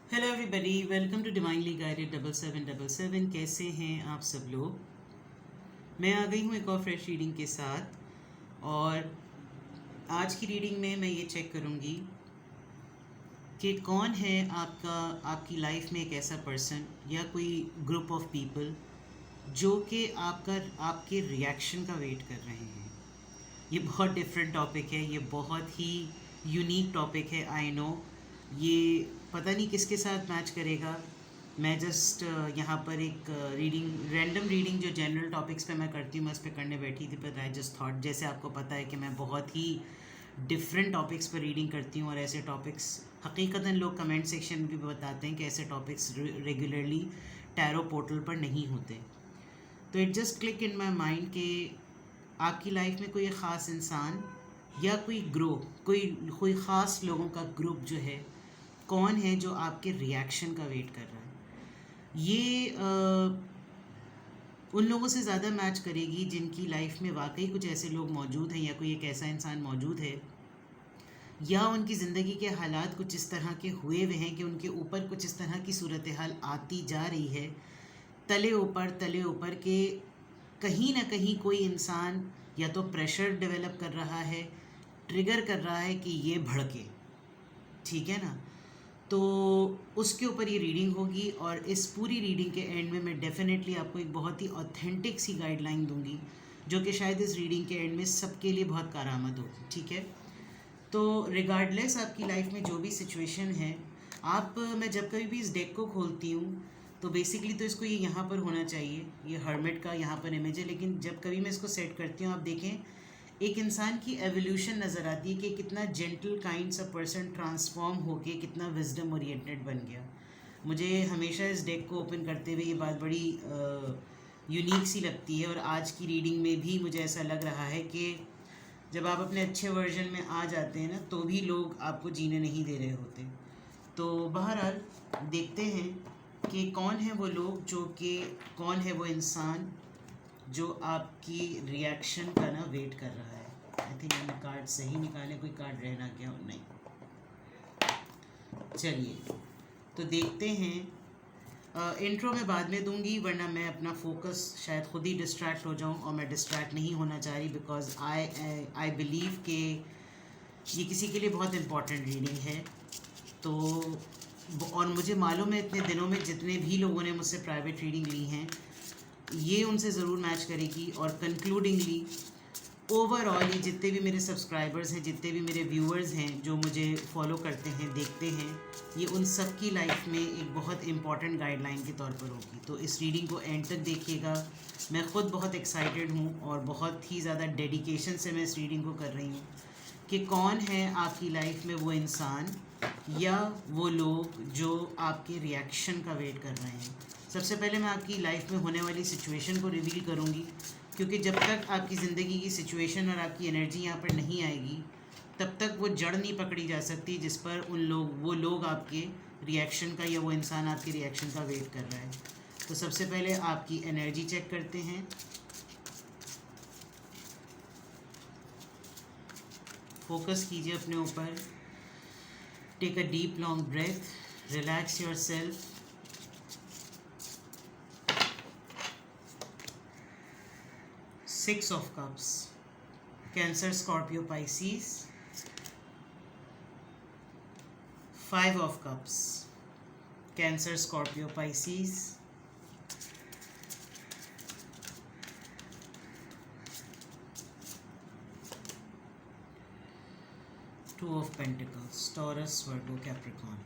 Hello everybody, welcome to divinely guided 7777। कैसे हैं आप सब लोग। मैं आ गई हूँ एक और फ्रेश रीडिंग के साथ। और आज की रीडिंग में मैं ये चेक करूँगी कि कौन है आपकी लाइफ में एक ऐसा पर्सन या कोई ग्रुप ऑफ पीपल जो कि आपके रिएक्शन का वेट कर रहे हैं। ये बहुत डिफरेंट टॉपिक है, ये बहुत ही यूनिक टॉपिक है। आई नो ये पता नहीं किसके साथ मैच करेगा। मैं जस्ट यहाँ पर एक रीडिंग, रैंडम रीडिंग जो जनरल टॉपिक्स पे मैं करती हूँ, मैं उस पर करने बैठी थी। पर आई जस्ट थॉट, जैसे आपको पता है कि मैं बहुत ही डिफरेंट टॉपिक्स पर रीडिंग करती हूँ, और ऐसे टॉपिक्स हकीकतन लोग कमेंट सेक्शन में भी बताते हैं कि ऐसे टॉपिक्स रेगुलरली टैरो पोर्टल पर नहीं होते। तो it just click in my mind कि आपकी लाइफ में कोई ख़ास इंसान या कोई ग्रुप, कोई कोई ख़ास लोगों का ग्रुप जो है, कौन है जो आपके रिएक्शन का वेट कर रहा है। ये उन लोगों से ज़्यादा मैच करेगी जिनकी लाइफ में वाकई कुछ ऐसे लोग मौजूद हैं, या कोई एक ऐसा इंसान मौजूद है, या उनकी ज़िंदगी के हालात कुछ इस तरह के हुए हुए हैं कि उनके ऊपर कुछ इस तरह की सूरत हाल आती जा रही है, तले ऊपर के कहीं ना कहीं कोई इंसान या तो प्रेशर डेवलप कर रहा है, ट्रिगर कर रहा है कि ये भड़के। ठीक है ना। तो उसके ऊपर ये रीडिंग होगी, और इस पूरी रीडिंग के एंड में मैं डेफिनेटली आपको एक बहुत ही ऑथेंटिक सी गाइडलाइन दूंगी, जो कि शायद इस रीडिंग के एंड में सबके लिए बहुत कारआमद होगी। ठीक है। तो रिगार्डलेस आपकी लाइफ में जो भी सिचुएशन है, मैं जब कभी भी इस डेक को खोलती हूँ तो बेसिकली तो इसको ये यहाँ पर होना चाहिए, ये हर्मिट का यहाँ पर इमेज है। लेकिन जब कभी मैं इसको सेट करती हूँ, आप देखें एक इंसान की एवोल्यूशन नज़र आती है कि कितना जेंटल काइंड सा पर्सन ट्रांसफॉर्म होके कितना विजडम ओरिएंटेड बन गया। मुझे हमेशा इस डेक को ओपन करते हुए ये बात बड़ी यूनिक सी लगती है, और आज की रीडिंग में भी मुझे ऐसा लग रहा है कि जब आप अपने अच्छे वर्जन में आ जाते हैं ना, तो भी लोग आपको जीने नहीं दे रहे होते। तो बहरहाल देखते हैं कि कौन है वो लोग, जो कि कौन है वो इंसान जो आपकी रिएक्शन का ना वेट कर रहा है। आई थिंक मैंने कार्ड सही निकाले, कोई कार्ड रहना क्या हो नहीं। चलिए तो देखते हैं। इंट्रो मैं बाद में दूंगी, वरना मैं अपना फोकस शायद खुद ही डिस्ट्रैक्ट हो जाऊं, और मैं डिस्ट्रैक्ट नहीं होना चाह रही, बिकॉज आई बिलीव कि ये किसी के लिए बहुत इम्पॉर्टेंट रीडिंग है। तो और मुझे मालूम है इतने दिनों में जितने भी लोगों ने मुझसे प्राइवेट रीडिंग ली हैं, ये उनसे ज़रूर मैच करेगी। और कंक्लूडिंगली ओवरऑल ये जितने भी मेरे सब्सक्राइबर्स हैं, जितने भी मेरे व्यूअर्स हैं जो मुझे फॉलो करते हैं, देखते हैं, ये उन सब की लाइफ में एक बहुत इंपॉर्टेंट गाइडलाइन के तौर पर होगी। तो इस रीडिंग को एंड तक देखिएगा। मैं ख़ुद बहुत एक्साइटेड हूँ, और बहुत ही ज़्यादा डेडिकेशन से मैं इस रीडिंग को कर रही हूँ कि कौन है आपकी लाइफ में वो इंसान या वो लोग जो आपके रिएक्शन का वेट कर रहे हैं। सबसे पहले मैं आपकी लाइफ में होने वाली सिचुएशन को रिवील करूँगी, क्योंकि जब तक आपकी ज़िंदगी की सिचुएशन और आपकी एनर्जी यहाँ पर नहीं आएगी, तब तक वो जड़ नहीं पकड़ी जा सकती जिस पर वो लोग आपके रिएक्शन का, या वो इंसान आपके रिएक्शन का वेट कर रहा है। तो सबसे पहले आपकी एनर्जी चेक करते हैं। फोकस कीजिए अपने ऊपर। Take a deep long breath, relax yourself. Six of cups, Cancer, Scorpio, Pisces. Five of cups, Cancer, Scorpio, Pisces. Two of pentacles, Taurus, Virgo, Capricorn.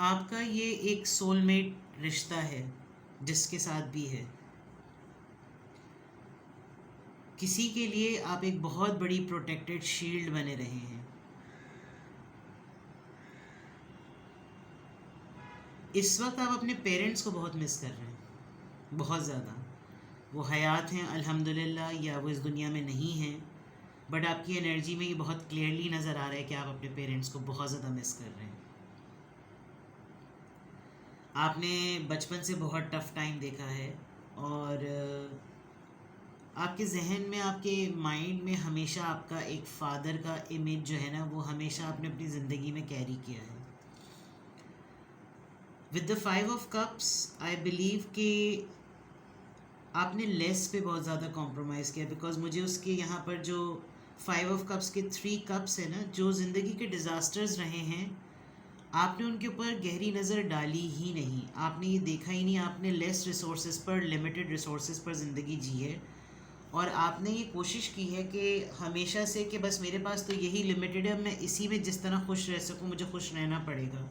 आपका ये एक सोलमेट रिश्ता है जिसके साथ भी है। किसी के लिए आप एक बहुत बड़ी प्रोटेक्टेड शील्ड बने रहे हैं। इस वक्त आप अपने पेरेंट्स को बहुत मिस कर रहे हैं, बहुत ज़्यादा। वो हयात हैं अल्हम्दुलिल्लाह, या वो इस दुनिया में नहीं हैं, बट आपकी एनर्जी में ये बहुत क्लियरली नज़र आ रहा है कि आप अपने पेरेंट्स को बहुत ज़्यादा मिस कर रहे हैं। आपने बचपन से बहुत टफ़ टाइम देखा है, और आपके जहन में, आपके माइंड में हमेशा आपका एक फादर का इमेज जो है ना, वो हमेशा आपने अपनी ज़िंदगी में कैरी किया है. With the 5 of cups I believe कि आपने लेस पे बहुत ज़्यादा कॉम्प्रोमाइज़ किया, बिकॉज मुझे उसके यहाँ पर जो 5 ऑफ कप्स के 3 कप्स है ना, जो ज़िंदगी के डिज़ास्टर्स रहे हैं, आपने उनके ऊपर गहरी नज़र डाली ही नहीं. आपने ये देखा ही नहीं. आपने लेस रिसोर्सेज पर, लिमिटेड रिसोर्सेज पर ज़िंदगी जी है. और आपने ये कोशिश की है कि हमेशा से कि बस मेरे पास तो यही लिमिटेड है, मैं इसी में जिस तरह खुश रह सकूं, मुझे खुश रहना पड़ेगा.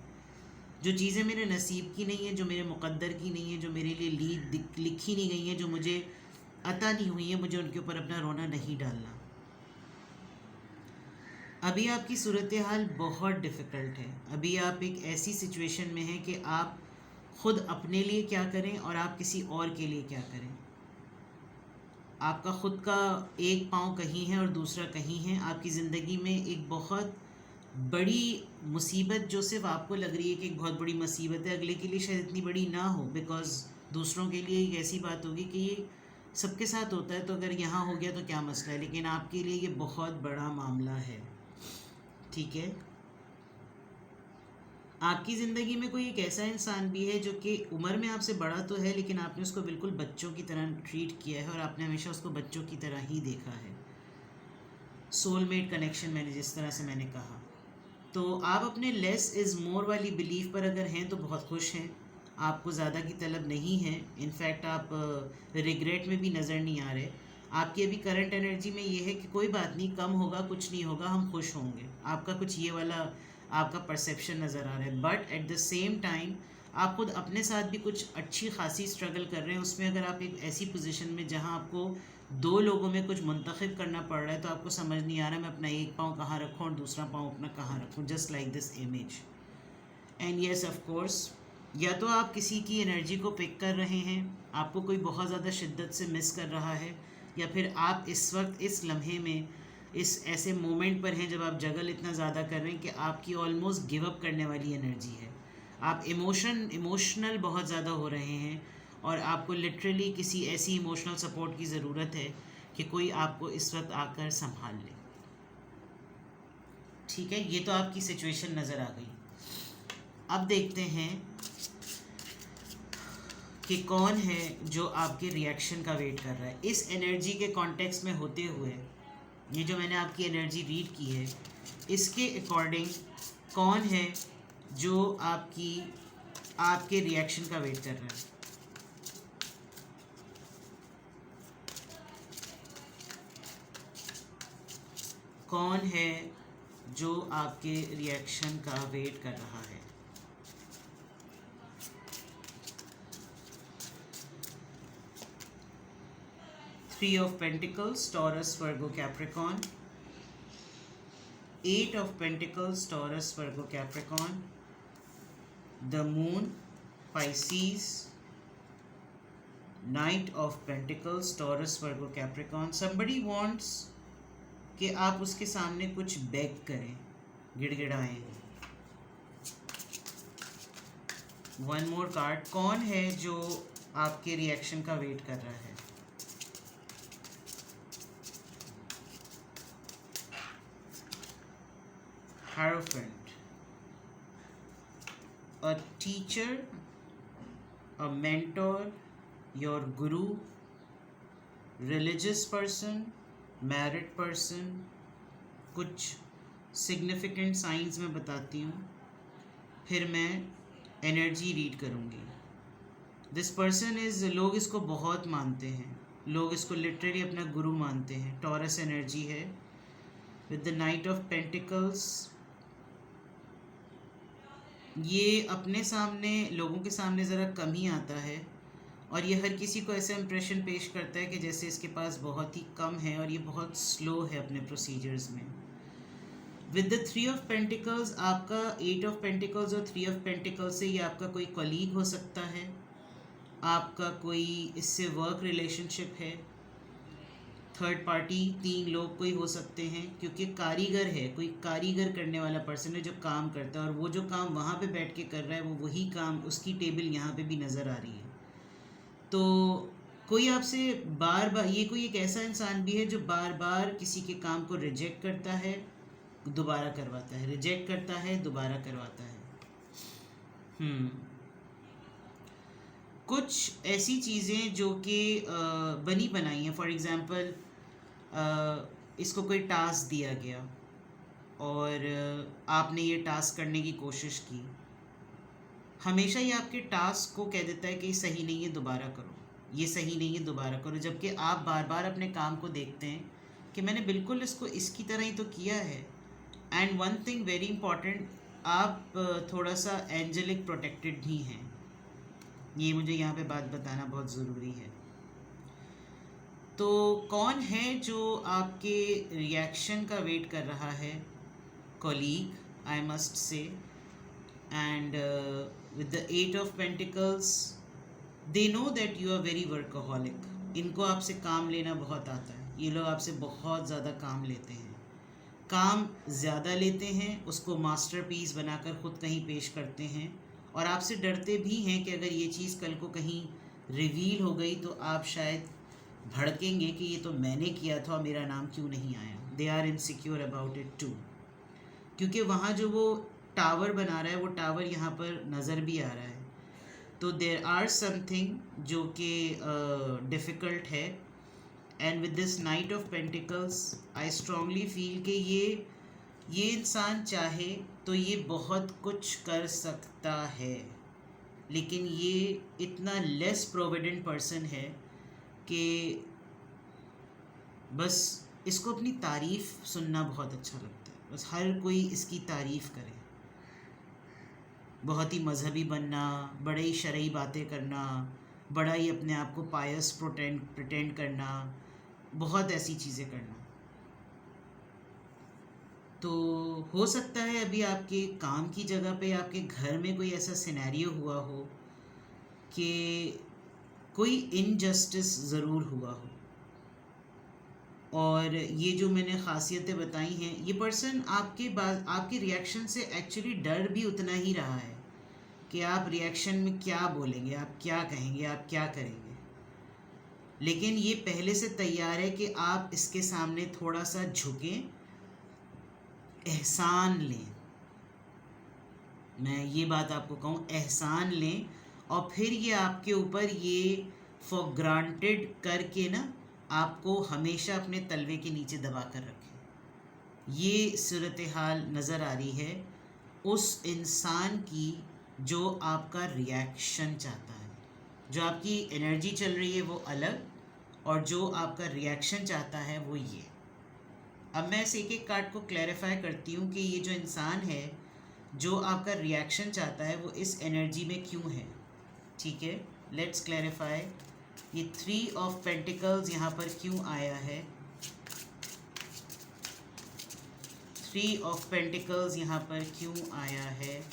जो चीज़ें मेरे नसीब की नहीं है, जो मेरे मुक़द्दर की नहीं है, जो मेरे लिए लिखी नहीं गई हैं, जो मुझे अता नहीं हुई है, मुझे उनके ऊपर अपना रोना नहीं डालना. अभी आपकी सूरत हाल बहुत डिफ़िकल्ट है. अभी आप एक ऐसी सिचुएशन में हैं कि आप ख़ुद अपने लिए क्या करें और आप किसी और के लिए क्या करें. आपका ख़ुद का एक पाँव कहीं है और दूसरा कहीं है. आपकी ज़िंदगी में एक बहुत बड़ी मुसीबत जो सिर्फ आपको लग रही है कि एक बहुत बड़ी मुसीबत है, अगले के लिए शायद इतनी बड़ी ना हो, बिकॉज़ दूसरों के लिए एक ऐसी बात होगी कि ये सबके साथ होता है, तो अगर यहाँ हो गया तो क्या मसला है, लेकिन आपके लिए ये बहुत बड़ा मामला है. ठीक है. आपकी ज़िंदगी में कोई एक ऐसा इंसान भी है जो कि उम्र में आपसे बड़ा तो है, लेकिन आपने उसको बिल्कुल बच्चों की तरह ट्रीट किया है और आपने हमेशा उसको बच्चों की तरह ही देखा है. सोलमेट कनेक्शन, मैंने जिस तरह से मैंने कहा. तो आप अपने लेस इज़ मोर वाली बिलीफ पर अगर हैं तो बहुत खुश हैं. आपको ज़्यादा की तलब नहीं है. इनफैक्ट आप रिग्रेट में भी नज़र नहीं आ रहे. आपकी अभी करंट एनर्जी में ये है कि कोई बात नहीं, कम होगा, कुछ नहीं होगा, हम खुश होंगे. आपका कुछ ये वाला आपका परसेप्शन नज़र आ रहा है. But at the same time आप खुद अपने साथ भी कुछ अच्छी खासी स्ट्रगल कर रहे हैं. उसमें अगर आप एक ऐसी पोजीशन में जहां आपको दो लोगों में कुछ मुंतखब करना पड़ रहा है, तो आपको समझ नहीं आ रहा मैं अपना एक पाँव कहाँ रखूँ और दूसरा पाँव अपना कहाँ रखूँ. Just like this image. And yes, of course, या तो आप किसी की एनर्जी को पिक कर रहे हैं, आपको कोई बहुत ज़्यादा शिद्दत से मिस कर रहा है, या फिर आप इस वक्त इस लम्हे में इस ऐसे मोमेंट पर हैं जब आप जगल इतना ज़्यादा कर रहे हैं कि आपकी ऑलमोस्ट गिव अप करने वाली एनर्जी है. आप इमोशनल बहुत ज़्यादा हो रहे हैं और आपको लिटरली किसी ऐसी इमोशनल सपोर्ट की ज़रूरत है कि कोई आपको इस वक्त आकर संभाल ले. ठीक है. ये तो आपकी सिचुएशन नज़र आ गई. अब देखते हैं कि कौन है जो आपके रिएक्शन का वेट कर रहा है. इस एनर्जी के कॉन्टेक्स्ट में होते हुए, ये जो मैंने आपकी एनर्जी रीड की है, इसके अकॉर्डिंग कौन है जो आपके रिएक्शन का वेट कर रहा है. कौन है जो आपके रिएक्शन का वेट कर रहा है. Three of Pentacles, Taurus, Virgo, Capricorn. 8 of Pentacles, Taurus, Virgo, Capricorn. The Moon, Pisces. Knight of Pentacles, Taurus, Virgo, Capricorn. Somebody wants कि आप उसके सामने कुछ बेग करें, गिड़गिड़ाएं. One more card. कौन है जो आपके रिएक्शन का वेट कर रहा है. Hierophant. A teacher, a mentor, your guru, religious person, married person. कुछ significant signs मैं बताती हूँ, फिर मैं एनर्जी रीड करूँगी. दिस पर्सन इज़, लोग इसको बहुत मानते हैं, लोग इसको लिटरली अपना गुरु मानते हैं. टॉरस एनर्जी है with the night of pentacles. ये अपने सामने, लोगों के सामने ज़रा कम ही आता है और ये हर किसी को ऐसा इंप्रेशन पेश करता है कि जैसे इसके पास बहुत ही कम है और ये बहुत स्लो है अपने प्रोसीजर्स में. विद द 3 ऑफ पेंटिकल्स, आपका 8 ऑफ पेंटिकल्स और 3 ऑफ पेंटिकल्स से ये आपका कोई कलीग हो सकता है, आपका कोई इससे वर्क रिलेशनशिप है, थर्ड पार्टी, 3 लोग कोई हो सकते हैं, क्योंकि कारीगर है, कोई कारीगर करने वाला पर्सन है जो काम करता है और वो जो काम वहाँ पे बैठ के कर रहा है वो वही काम उसकी टेबल यहाँ पे भी नज़र आ रही है. तो कोई आपसे बार बार, ये कोई एक ऐसा इंसान भी है जो बार बार किसी के काम को रिजेक्ट करता है, दोबारा करवाता है, रिजेक्ट करता है, दोबारा करवाता है। कुछ ऐसी चीज़ें जो कि बनी बनाई हैं, फॉर एग्ज़ाम्पल इसको कोई टास्क दिया गया और आपने ये टास्क करने की कोशिश की, हमेशा ये आपके टास्क को कह देता है कि सही नहीं है, दोबारा करो, ये सही नहीं है, दोबारा करो, जबकि आप बार बार अपने काम को देखते हैं कि मैंने बिल्कुल इसको इसकी तरह ही तो किया है। And one thing very important, आप थोड़ा सा एंजेलिक प्रोटेक्टेड भी हैं, ये मुझे यहाँ पे बात बताना बहुत ज़रूरी है। तो कौन है जो आपके रिएक्शन का वेट कर रहा है? Colleague, I must say. And with the 8 of pentacles, they know that you are very workaholic. इनको आपसे काम लेना बहुत आता है, ये लोग आपसे बहुत ज़्यादा काम लेते हैं, काम ज़्यादा लेते हैं, उसको मास्टरपीस बनाकर ख़ुद कहीं पेश करते हैं, और आपसे डरते भी हैं कि अगर ये चीज़ कल को कहीं रिवील हो गई तो आप शायद भड़केंगे कि ये तो मैंने किया था और मेरा नाम क्यों नहीं आया। They are insecure about it too, क्योंकि वहाँ जो वो टावर बना रहा है, वो टावर यहाँ पर नज़र भी आ रहा है। तो देर आर समथिंग जो कि डिफ़िकल्ट है। And with this night of pentacles, I strongly feel कि ये इंसान चाहे तो ये बहुत कुछ कर सकता है, लेकिन ये इतना लेस प्रोविडेंट पर्सन है कि बस इसको अपनी तारीफ़ सुनना बहुत अच्छा लगता है, बस हर कोई इसकी तारीफ़ करे, बहुत ही मजहबी बनना, बड़े ही शरई बातें करना, बड़ा ही अपने आप को पायस प्रिटेंड करना, बहुत ऐसी चीज़ें करना। तो हो सकता है अभी आपके काम की जगह पे, आपके घर में कोई ऐसा सिनेरियो हुआ हो कि कोई इनजस्टिस ज़रूर हुआ हो, और ये जो मैंने ख़ासियतें बताई हैं, ये पर्सन आपके रिएक्शन से एक्चुअली डर भी उतना ही रहा है कि आप रिएक्शन में क्या बोलेंगे, आप क्या कहेंगे, आप क्या करेंगे, लेकिन ये पहले से तैयार है कि आप इसके सामने थोड़ा सा झुकें, एहसान लें। मैं ये बात आपको कहूँ, एहसान लें, और फिर ये आपके ऊपर ये फॉर ग्रांटेड करके ना आपको हमेशा अपने तलवे के नीचे दबा कर रखें। ये सूरत हाल नज़र आ रही है उस इंसान की जो आपका रिएक्शन चाहता है। जो आपकी एनर्जी चल रही है वो अलग, और जो आपका रिएक्शन चाहता है वो ये। अब मैं इस एक एक कार्ड को क्लैरिफाई करती हूँ कि ये जो इंसान है जो आपका रिएक्शन चाहता है वो इस एनर्जी में क्यों है। ठीक है, लेट्स क्लैरिफाई। ये 3 ऑफ पेंटिकल्स यहाँ पर क्यों आया है? 3 ऑफ पेंटिकल्स यहाँ पर क्यों आया है?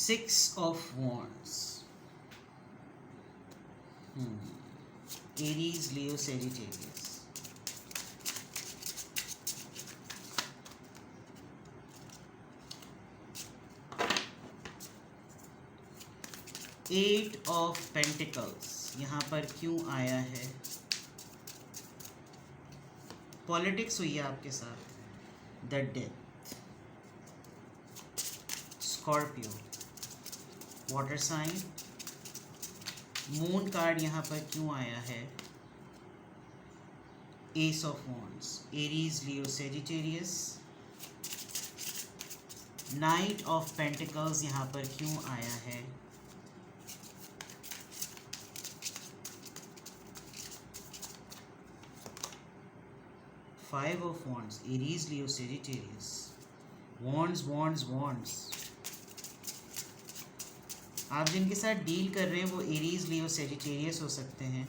Six of Wands. Aries, Leo, Sagittarius. Eight of Pentacles यहाँ पर क्यों आया है? पॉलिटिक्स हुई है आपके साथ। The death, Scorpio, water sign. Moon card यहाँ पर क्यों आया है? Ace of wands, Aries, Leo, Sagittarius. Knight of pentacles यहाँ पर क्यों आया है? Five of wands, Aries, Leo, Sagittarius. Wands wands wands. आप जिनके साथ डील कर रहे हैं वो एरीज, लियो, सेजिटेरियस हो सकते हैं।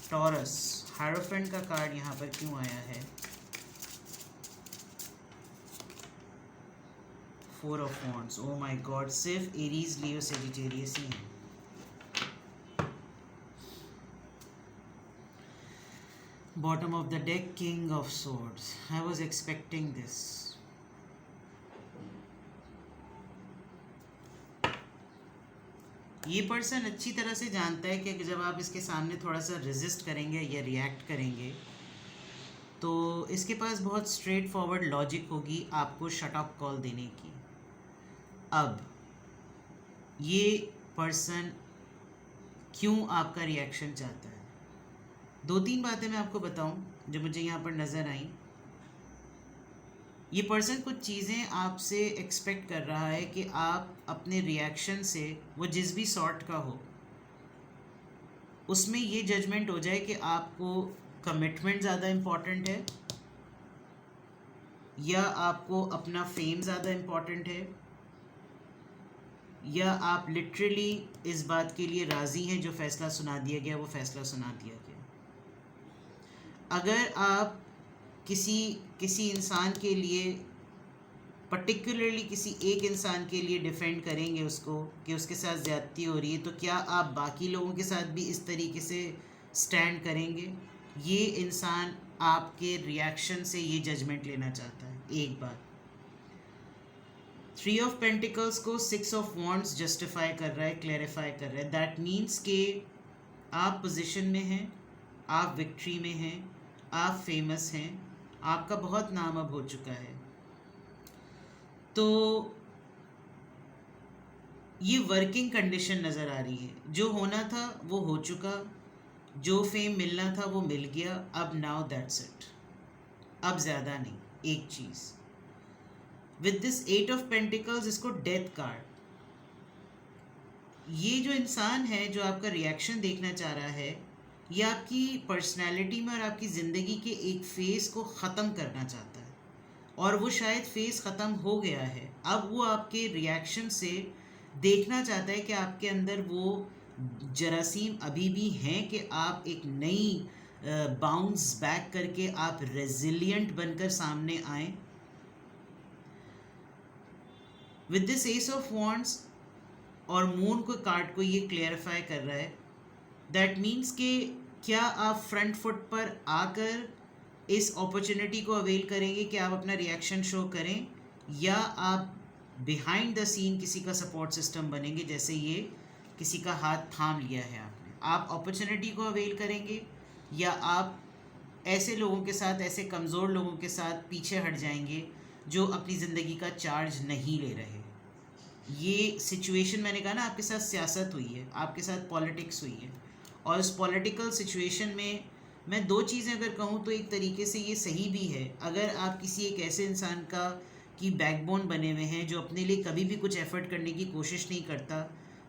टॉरस, हायरोफेंट का कार्ड यहाँ पर क्यों आया है? 4 of wands. Oh my God, सिर्फ एरीज, लियो, सेजिटेरियस ही हैं। Bottom of the deck, King of Swords. I was expecting this. ये पर्सन अच्छी तरह से जानता है कि जब आप इसके सामने थोड़ा सा रेजिस्ट करेंगे या रिएक्ट करेंगे तो इसके पास बहुत स्ट्रेट फॉरवर्ड लॉजिक होगी आपको शट अप कॉल देने की। अब ये पर्सन क्यों आपका रिएक्शन चाहता है, 2-3 बातें मैं आपको बताऊं जो मुझे यहाँ पर नज़र आई। ये पर्सन कुछ चीज़ें आपसे एक्सपेक्ट कर रहा है कि आप अपने रिएक्शन से, वो जिस भी सॉर्ट का हो, उसमें ये जजमेंट हो जाए कि आपको कमिटमेंट ज़्यादा इम्पॉर्टेंट है या आपको अपना फेम ज़्यादा इम्पॉर्टेंट है, या आप लिटरली इस बात के लिए राज़ी हैं जो फ़ैसला सुना दिया गया वो फ़ैसला सुना दिया गया। अगर आप किसी इंसान के लिए, पर्टिकुलरली किसी एक इंसान के लिए डिफेंड करेंगे उसको कि उसके साथ ज़्यादती हो रही है, तो क्या आप बाकी लोगों के साथ भी इस तरीके से स्टैंड करेंगे? ये इंसान आपके रिएक्शन से ये जजमेंट लेना चाहता है। एक बात, 3 ऑफ पेंटिकल्स को 6 ऑफ वॉन्ड्स जस्टिफाई कर रहा है, क्लैरिफाई कर रहा है। दैट मीन्स कि आप पोजीशन में हैं, आप विक्ट्री में हैं, आप फेमस हैं, आपका बहुत नाम अब हो चुका है। तो ये वर्किंग कंडीशन नज़र आ रही है। जो होना था वो हो चुका, जो फेम मिलना था वो मिल गया। अब नाउ दैट्स इट, अब ज़्यादा नहीं। एक चीज़ विद दिस 8 ऑफ पेंटिकल्स, इसको डेथ कार्ड, ये जो इंसान है जो आपका रिएक्शन देखना चाह रहा है, ये आपकी पर्सनैलिटी में और आपकी ज़िंदगी के एक फ़ेज़ को ख़त्म करना चाहता है, और वो शायद फ़ेज़ ख़त्म हो गया है। अब वो आपके रिएक्शन से देखना चाहता है कि आपके अंदर वो जरासीम अभी भी हैं कि आप एक नई बाउंस बैक करके आप रेजिलिएंट बनकर सामने आएँ। With this S of wands और मून को कार्ड को ये क्लियरिफाई कर रहा है। दैट मीन्स कि क्या आप फ्रंट फुट पर आकर इस अपॉर्चुनिटी को अवेल करेंगे कि आप अपना रिएक्शन शो करें, या आप बिहाइंड द सीन किसी का सपोर्ट सिस्टम बनेंगे, जैसे ये किसी का हाथ थाम लिया है आपने। आप अपॉर्चुनिटी को अवेल करेंगे या आप ऐसे लोगों के साथ, ऐसे कमज़ोर लोगों के साथ पीछे हट जाएंगे जो अपनी ज़िंदगी का चार्ज नहीं ले रहे। ये सिचुएशन, मैंने कहा ना, आपके साथ सियासत हुई है, आपके साथ पॉलिटिक्स हुई है, और इस पॉलिटिकल सिचुएशन में मैं 2 चीज़ें अगर कहूँ तो एक तरीके से ये सही भी है। अगर आप किसी एक ऐसे इंसान की बैकबोन बने हुए हैं जो अपने लिए कभी भी कुछ एफर्ट करने की कोशिश नहीं करता,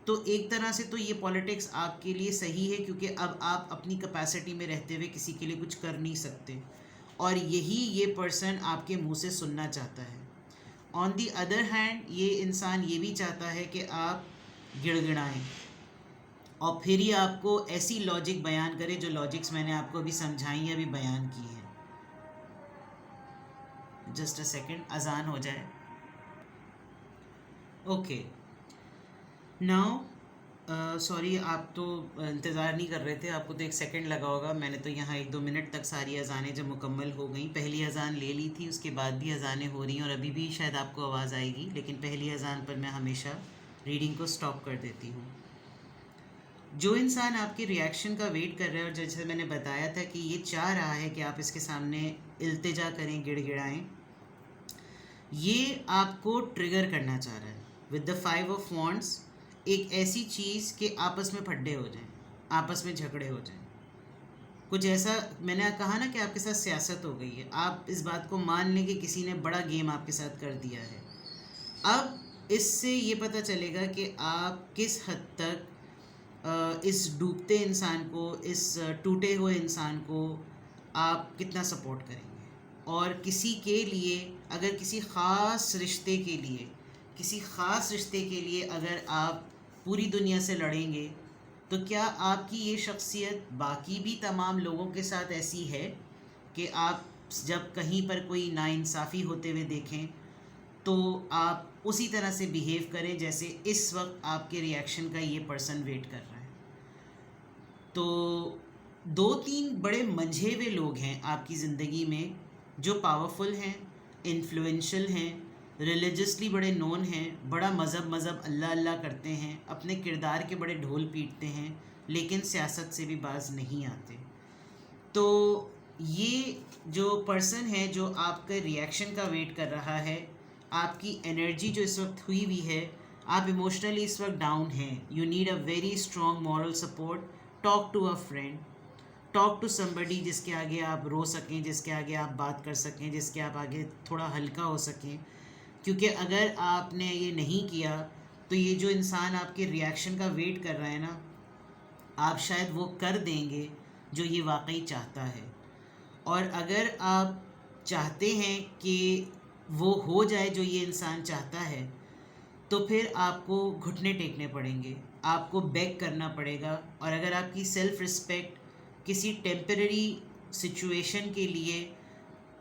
तो एक तरह से तो ये पॉलिटिक्स आपके लिए सही है, क्योंकि अब आप अपनी कैपेसिटी में रहते हुए किसी के लिए कुछ कर नहीं सकते, और यही ये पर्सन आपके मुंह से सुनना चाहता है। ऑन दी अदर हैंड, ये इंसान ये भी चाहता है कि आप गिड़गिड़ाएं और फिर ही आपको ऐसी लॉजिक बयान करे जो लॉजिक्स मैंने आपको अभी समझाई है, अभी बयान की है। जस्ट अ सेकेंड, अजान हो जाए। ओके, नाउ सॉरी, आप तो इंतज़ार नहीं कर रहे थे, आपको तो 1 सेकेंड लगा होगा। मैंने तो यहाँ 1-2 मिनट तक सारी अजानें जब मुकम्मल हो गई, पहली अजान ले ली थी, उसके बाद भी अजानें हो रही हैं और अभी भी शायद आपको आवाज़ आएगी, लेकिन पहली अजान पर मैं हमेशा रीडिंग को स्टॉप कर देती हूँ। जो इंसान आपके रिएक्शन का वेट कर रहा है, और जैसे मैंने बताया था कि ये चाह रहा है कि आप इसके सामने इल्तिजा करें, गिड़गिड़ाएं, ये आपको ट्रिगर करना चाह रहा है विद द 5 ऑफ वॉन्ड्स। एक ऐसी चीज़ कि आपस में फड्डे हो जाएं, आपस में झगड़े हो जाएं, कुछ ऐसा। मैंने कहा ना कि आपके साथ सियासत हो गई है, आप इस बात को मान लें कि किसी ने बड़ा गेम आपके साथ कर दिया है। अब इससे ये पता चलेगा कि आप किस हद तक इस डूबते इंसान को, इस टूटे हुए इंसान को आप कितना सपोर्ट करेंगे। और किसी के लिए, अगर किसी ख़ास रिश्ते के लिए अगर आप पूरी दुनिया से लड़ेंगे, तो क्या आपकी ये शख्सियत बाकी भी तमाम लोगों के साथ ऐसी है कि आप जब कहीं पर कोई नाइंसाफ़ी होते हुए देखें तो आप उसी तरह से बिहेव करें जैसे इस वक्त आपके रिएक्शन का ये पर्सन वेट कर रहा है। तो 2-3 बड़े मंझे हुए लोग हैं आपकी ज़िंदगी में जो पावरफुल हैं, इन्फ्लुएंशियल हैं, रिलीजियसली बड़े नोन हैं, बड़ा मज़हब अल्लाह अल्लाह करते हैं, अपने किरदार के बड़े ढोल पीटते हैं, लेकिन सियासत से भी बाज नहीं आते। तो ये जो पर्सन है जो आपके रिएक्शन का वेट कर रहा है, आपकी एनर्जी जो इस वक्त हुई हुई है, आप इमोशनली इस वक्त डाउन हैं, you need a very strong moral support, talk to a friend, talk to somebody जिसके आगे आप रो सकें, जिसके आगे आप बात कर सकें, जिसके आप आगे थोड़ा हल्का हो सकें। क्योंकि अगर आपने ये नहीं किया तो ये जो इंसान आपके रिएक्शन का वेट कर रहा है ना, आप शायद वो कर देंगे जो ये वाकई चाहता है। और अगर आप चाहते हैं कि वो हो जाए जो ये इंसान चाहता है, तो फिर आपको घुटने टेकने पड़ेंगे, आपको बेग करना पड़ेगा। और अगर आपकी सेल्फ़ रिस्पेक्ट किसी टेम्पररी सिचुएशन के लिए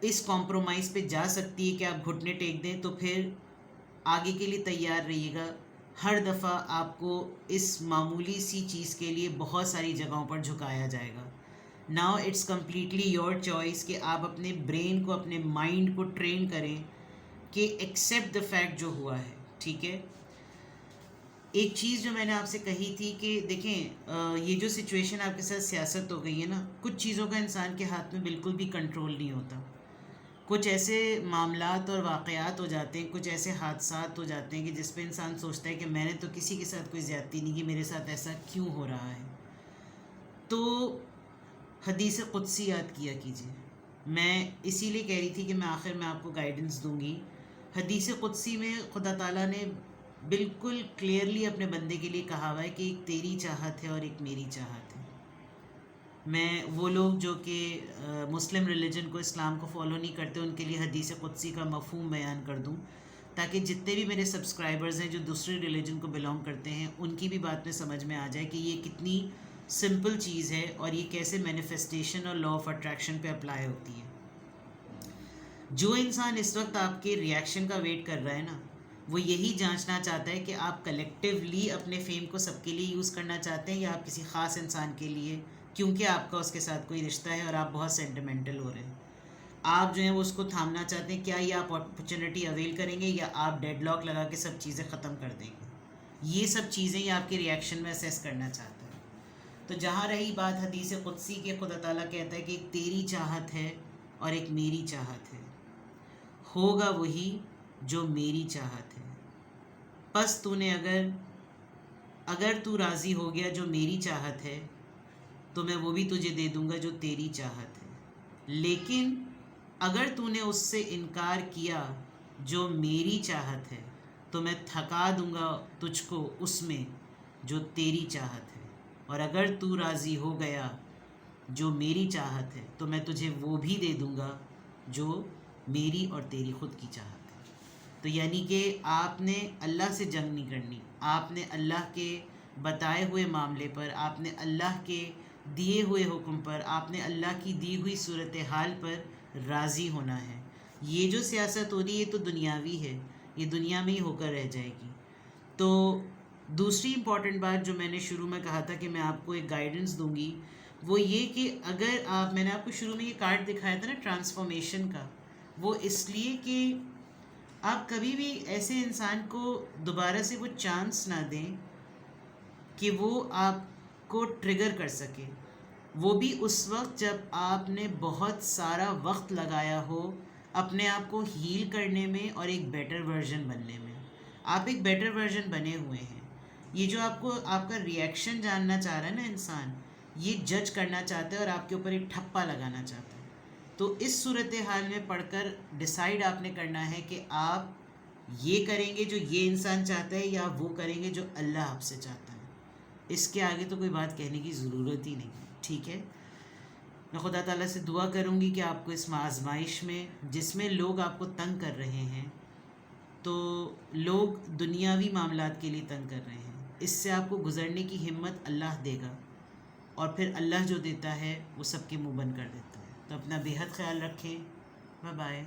इस कॉम्प्रोमाइज़ पे जा सकती है कि आप घुटने टेक दें, तो फिर आगे के लिए तैयार रहिएगा। हर दफ़ा आपको इस मामूली सी चीज़ के लिए बहुत सारी जगहों पर झुकाया जाएगा। Now it's completely your choice कि आप अपने ब्रेन को, अपने माइंड को ट्रेन करें कि एक्सेप्ट द फैक्ट जो हुआ है, ठीक है। एक चीज़ जो मैंने आपसे कही थी कि देखें, ये जो सिचुएशन आपके साथ सियासत हो गई है ना, कुछ चीज़ों का इंसान के हाथ में बिल्कुल भी कंट्रोल नहीं होता। कुछ ऐसे मामलात और वाक़यात हो जाते हैं, कुछ ऐसे हादसात हो जाते हैं कि जिस पे इंसान सोचता है कि मैंने तो किसी के साथ कोई ज़्यादती नहीं की, मेरे साथ ऐसा क्यों हो रहा है। तो हदीस कुदसी याद किया कीजिए। मैं इसीलिए कह रही थी कि मैं आखिर में आपको गाइडेंस दूंगी। हदीस कुदसी में खुदा ताला ने बिल्कुल क्लियरली अपने बंदे के लिए कहा हुआ है कि एक तेरी चाहत है और एक मेरी चाहत है। मैं वो लोग जो कि मुस्लिम रिलीजन को, इस्लाम को फॉलो नहीं करते, उनके लिए हदीस कुदसी का मफ़हूम बयान कर दूं, ताकि जितने भी मेरे सब्सक्राइबर्स हैं जो दूसरे रिलीजन को बिलोंग करते हैं, उनकी भी बात में समझ में आ जाए कि ये कितनी सिंपल चीज़ है और ये कैसे मैनिफेस्टेशन और लॉ ऑफ अट्रैक्शन पे अप्लाई होती है। जो इंसान इस वक्त आपके रिएक्शन का वेट कर रहा है ना, वो यही जांचना चाहता है कि आप कलेक्टिवली अपने फेम को सबके लिए यूज़ करना चाहते हैं या आप किसी ख़ास इंसान के लिए, क्योंकि आपका उसके साथ कोई रिश्ता है और आप बहुत सेंटिमेंटल हो रहे हैं। आप जो है वो उसको थामना चाहते हैं। क्या ये आप अपॉर्चुनिटी अवेल करेंगे या आप डेडलॉक लगा के सब चीज़ें ख़त्म कर देंगे। ये सब चीज़ें ये आपके रिएक्शन में असेस करना चाहता है। तो जहाँ रही बात हदीस कुदसी के, खुदा ताला कहता है कि एक तेरी चाहत है और एक मेरी चाहत है, होगा वही जो मेरी चाहत है। बस तूने अगर तू राज़ी हो गया जो मेरी चाहत है, तो मैं वो भी तुझे दे दूँगा जो तेरी चाहत है। लेकिन अगर तूने उससे इनकार किया जो मेरी चाहत है, तो मैं थका दूँगा तुझको उसमें जो तेरी चाहत है। और अगर तू राज़ी हो गया जो मेरी चाहत है, तो मैं तुझे वो भी दे दूँगा जो मेरी और तेरी खुद की चाहत है। तो यानी कि आपने अल्लाह से जंग नहीं करनी, आपने अल्लाह के बताए हुए मामले पर, आपने अल्लाह के दिए हुए हुक्म पर, आपने अल्लाह की दी हुई सूरत हाल पर राज़ी होना है। ये जो सियासत हो रही है तो दुनियावी है, ये दुनिया में ही होकर रह जाएगी। तो दूसरी इम्पॉर्टेंट बात जो मैंने शुरू में कहा था कि मैं आपको एक गाइडेंस दूंगी, वो ये कि अगर मैंने आपको शुरू में ये कार्ड दिखाया था ना ट्रांसफॉर्मेशन का, वो इसलिए कि आप कभी भी ऐसे इंसान को दोबारा से वो चांस ना दें कि वो आपको ट्रिगर कर सके, वो भी उस वक्त जब आपने बहुत सारा वक्त लगाया हो अपने आप को हील करने में और एक बेटर वर्जन बनने में। आप एक बेटर वर्जन बने हुए हैं। ये जो आपको आपका रिएक्शन जानना चाह रहा है ना इंसान, ये जज करना चाहता है और आपके ऊपर एक ठप्पा लगाना चाहता है। तो इस सूरत हाल में पढ़कर डिसाइड आपने करना है कि आप ये करेंगे जो ये इंसान चाहता है या वो करेंगे जो अल्लाह आपसे चाहता है। इसके आगे तो कोई बात कहने की ज़रूरत ही नहीं है, ठीक है। मैं खुदा ताला से दुआ करूँगी कि आपको इस आज़माइश में, जिसमें लोग आपको तंग कर रहे हैं, तो लोग दुनियावी मामलात के लिए तंग कर रहे हैं, इससे आपको गुज़रने की हिम्मत अल्लाह देगा। और फिर अल्लाह जो देता है वो सबके मुँह बंद कर देता है। तो अपना बेहद ख्याल रखें। Bye bye.